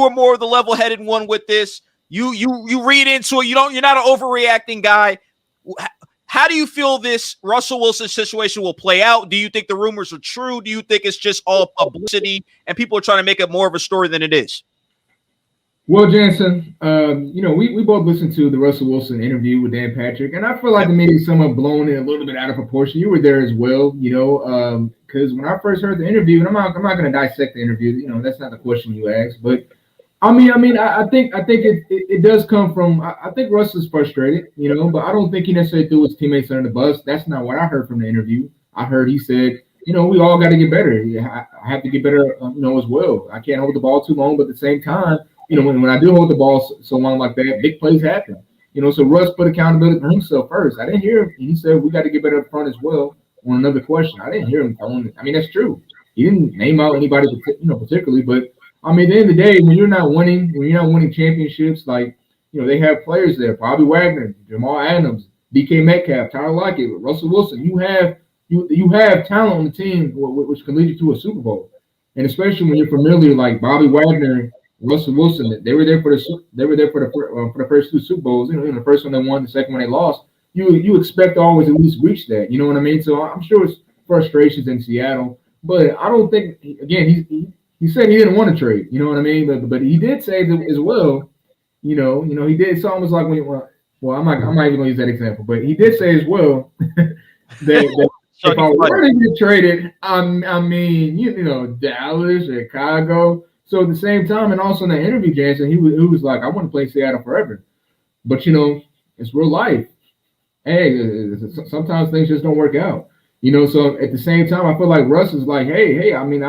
are more of the level-headed one with this. You read into it. You're not an overreacting guy. How do you feel this Russell Wilson situation will play out? Do you think the rumors are true? Do you think it's just all publicity and people are trying to make it more of a story than it is? Well, Jansen, we both listened to the Russell Wilson interview with Dan Patrick, and I feel like the media is somewhat blown it a little bit out of proportion. You were there as well, because when I first heard the interview, and I'm not going to dissect the interview, that's not the question you asked, but I think it does come from. I think Russ is frustrated, but I don't think he necessarily threw his teammates under the bus. That's not what I heard from the interview. I heard he said, we all got to get better. I have to get better, as well. I can't hold the ball too long, but at the same time, when I do hold the ball so long like that, big plays happen. So Russ put accountability for himself first. I didn't hear him. He said we got to get better up front as well. On another question, I didn't hear him throwing it. I mean, that's true. He didn't name out anybody, particularly, but. I mean, at the end of the day, when you're not winning championships, like, they have players there, Bobby Wagner, Jamal Adams, DK Metcalf, Tyler Lockett, Russell Wilson. You have talent on the team which can lead you to a Super Bowl. And especially when you're familiar, like Bobby Wagner, Russell Wilson, they were there for the first two Super Bowls. The first one they won, the second one they lost. You expect to always at least reach that. You know what I mean? So I'm sure it's frustrations in Seattle, but I don't think, again, he said he didn't want to trade, you know what I mean? But he did say that as well, he did. It's almost like I'm not even going to use that example, but he did say as well that if I were to get traded, I mean, Dallas, Chicago. So at the same time, and also in that interview, Jansen, he was like, I want to play Seattle forever. But, it's real life. Hey, sometimes things just don't work out. So at the same time, I feel like Russ is like, hey, I mean,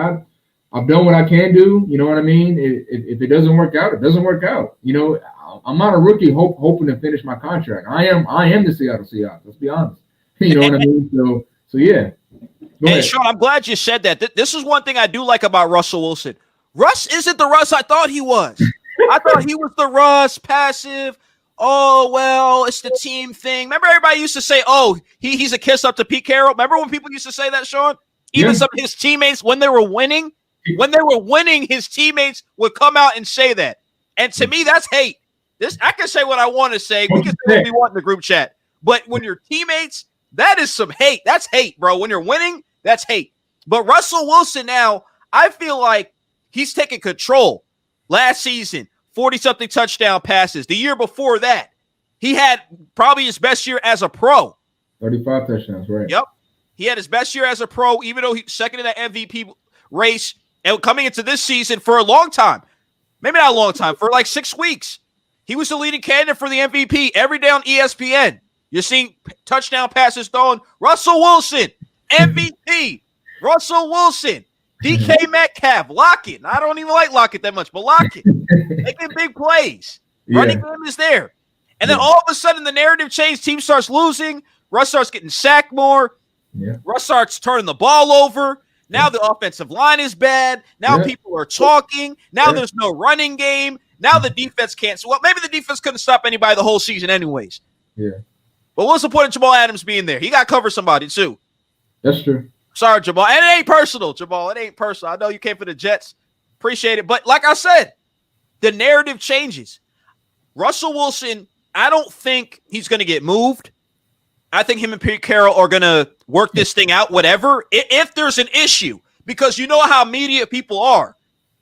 I've done what I can do. You know what I mean? If it doesn't work out, it doesn't work out. I'm not a rookie hoping to finish my contract. I am the Seattle Seahawks. Let's be honest. You know what I mean? So yeah. Hey, Sean, I'm glad you said that. This is one thing I do like about Russell Wilson. Russ isn't the Russ I thought he was. I thought he was the Russ, passive. Oh, well, it's the team thing. Remember everybody used to say, oh, he's a kiss up to Pete Carroll? Remember when people used to say that, Sean? Even some of his teammates, when they were winning, his teammates would come out and say that. And to me, that's hate. I can say what I want to say. We can say what we want in the group chat. But when your teammates, that is some hate. That's hate, bro. When you're winning, that's hate. But Russell Wilson now, I feel like he's taking control. Last season, 40-something touchdown passes. The year before that, he had probably his best year as a pro. 35 touchdowns, right? Yep. He had his best year as a pro, even though he's second in that MVP race. And coming into this season for a long time, maybe not a long time, for like 6 weeks, he was the leading candidate for the MVP every day on ESPN. You're seeing touchdown passes thrown. Russell Wilson, MVP. Russell Wilson, DK Metcalf, Lockett. I don't even like Lockett that much, but Lockett making big plays. Running game is there. And then all of a sudden the narrative changed. Team starts losing. Russ starts getting sacked more. Yeah. Russ starts turning the ball over. Now the offensive line is bad. Now people are talking. Now there's no running game. Now the defense can't. So, well, maybe the defense couldn't stop anybody the whole season anyways. Yeah. But what's the point of Jamal Adams being there? He got to cover somebody too. That's true. Sorry, Jamal. And it ain't personal, Jamal. It ain't personal. I know you came for the Jets. Appreciate it. But like I said, the narrative changes. Russell Wilson, I don't think he's going to get moved. I think him and Pete Carroll are going to work this thing out, whatever, if there's an issue. Because you know how media people are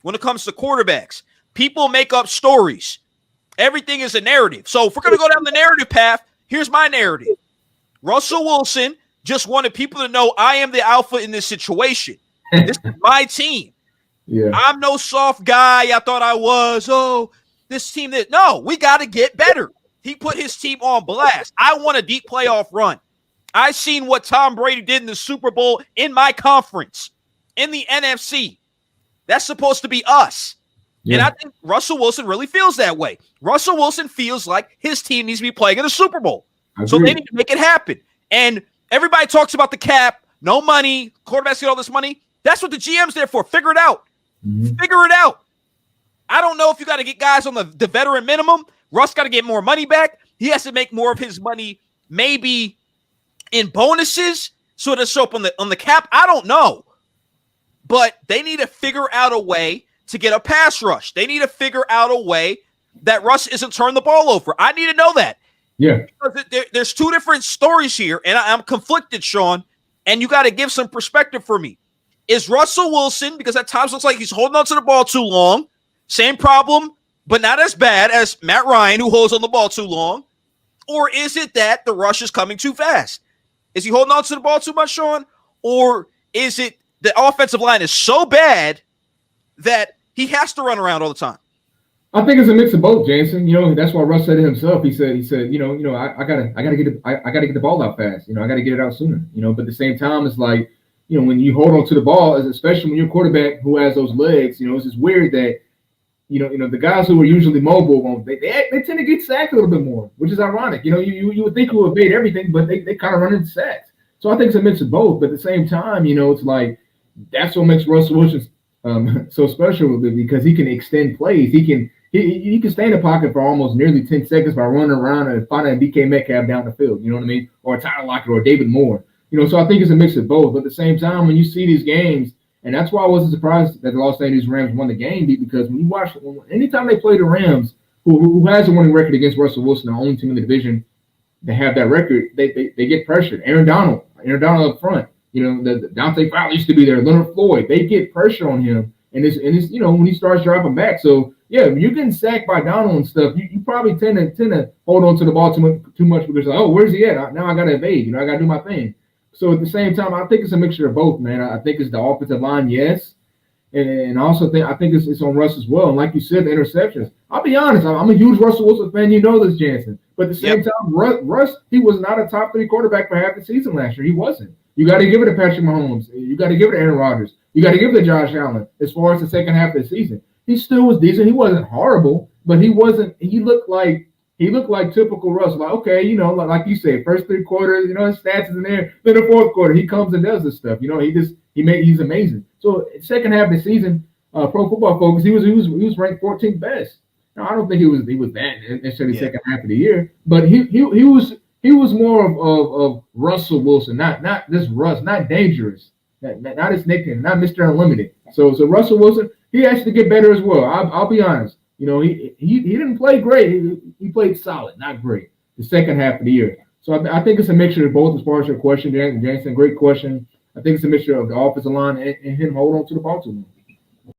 when it comes to quarterbacks. People make up stories. Everything is a narrative. So if we're going to go down the narrative path, here's my narrative. Russell Wilson just wanted people to know I am the alpha in this situation. This is my team. Yeah. I'm no soft guy. I thought I was. Oh, this team. No, we got to get better. He put his team on blast. I want a deep playoff run. I seen what Tom Brady did in the Super Bowl in my conference, in the NFC. That's supposed to be us. Yeah. And I think Russell Wilson really feels that way. Russell Wilson feels like his team needs to be playing in the Super Bowl. So they need to make it happen. And everybody talks about the cap, no money, quarterbacks get all this money. That's what the GM's there for. Figure it out. Mm-hmm. Figure it out. I don't know if you got to get guys on the veteran minimum. Russ got to get more money back. He has to make more of his money maybe in bonuses so it'll show up on the cap. I don't know. But they need to figure out a way to get a pass rush. They need to figure out a way that Russ isn't turning the ball over. I need to know that. Yeah. Because there's two different stories here, and I'm conflicted, Sean, and you got to give some perspective for me. Is Russell Wilson, because at times looks like he's holding on to the ball too long, same problem, but not as bad as Matt Ryan, who holds on the ball too long, or is it that the rush is coming too fast? Is he holding on to the ball too much, Sean? Or is it the offensive line is so bad that he has to run around all the time? I think it's a mix of both, Jansen. That's why Russ said it himself. He said, I gotta get the ball out fast. I gotta get it out sooner. But at the same time, it's like, when you hold on to the ball, especially when you're a quarterback who has those legs, it's just weird that, the guys who are usually mobile, they tend to get sacked a little bit more, which is ironic. You would think you would evade everything, but they kind of run into sacks. So I think it's a mix of both. But at the same time, it's like that's what makes Russell Wilson so special with it, because he can extend plays. He can stay in the pocket for almost nearly 10 seconds by running around and finding DK Metcalf down the field. You know what I mean? Or Tyler Lockett or David Moore. So I think it's a mix of both. But at the same time, when you see these games, and that's why I wasn't surprised that the Los Angeles Rams won the game, because when you watch, anytime they play the Rams, who has a winning record against Russell Wilson, the only team in the division to have that record, they get pressured. Aaron Donald up front. The Dante Fowler used to be there. Leonard Floyd, they get pressure on him, and it's when he starts dropping back. So yeah, when you're getting sacked by Donald and stuff, you probably tend to hold on to the ball too much because like, oh, where's he at? Now I got to evade. I got to do my thing. So at the same time, I think it's a mixture of both, man. I think it's the offensive line, yes, and also I think it's on Russ as well. And like you said, the interceptions. I'll be honest, I'm a huge Russell Wilson fan. You know this, Jansen. But at the same time, Russ, he was not a top 3 quarterback for half the season last year. He wasn't. You got to give it to Patrick Mahomes. You got to give it to Aaron Rodgers. You got to give it to Josh Allen. As far as the second half of the season, he still was decent. He wasn't horrible, but he wasn't. He looked like typical Russ. Like, okay, like you said, first 3 quarters, his stats is in there. Then the fourth quarter, he comes and does this stuff. He's amazing. So second half of the season, Pro Football Focus, he was ranked 14th best. Now I don't think he was that necessarily second half of the year, but he was more of Russell Wilson, not this Russ, not dangerous, not his nickname, not Mr. Unlimited. So Russell Wilson, he has to get better as well. I'll be honest. He didn't play great. He played solid, not great, the second half of the year. So I think it's a mixture of both as far as your question, Jansen. Great question. I think it's a mixture of the offensive line and him holding on to the ball too long.